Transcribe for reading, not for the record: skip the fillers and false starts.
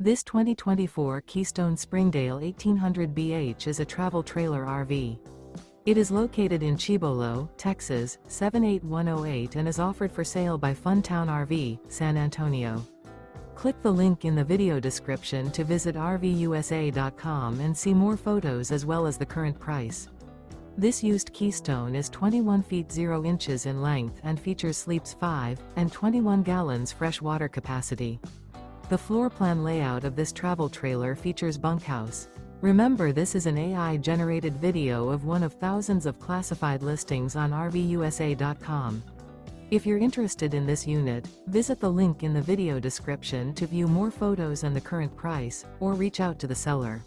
This 2024 Keystone Springdale 1800BH is a travel trailer RV. It is located in Cibolo, Texas, 78108 and is offered for sale by Funtown RV, San Antonio. Click the link in the video description to visit RVUSA.com and see more photos as well as the current price. This used Keystone is 21 feet 0 inches in length and features sleeps 5 and 21 gallons fresh water capacity. The floor plan layout of this travel trailer features bunkhouse. Remember, this is an AI-generated video of one of thousands of classified listings on RVUSA.com. If you're interested in this unit, visit the link in the video description to view more photos and the current price, or reach out to the seller.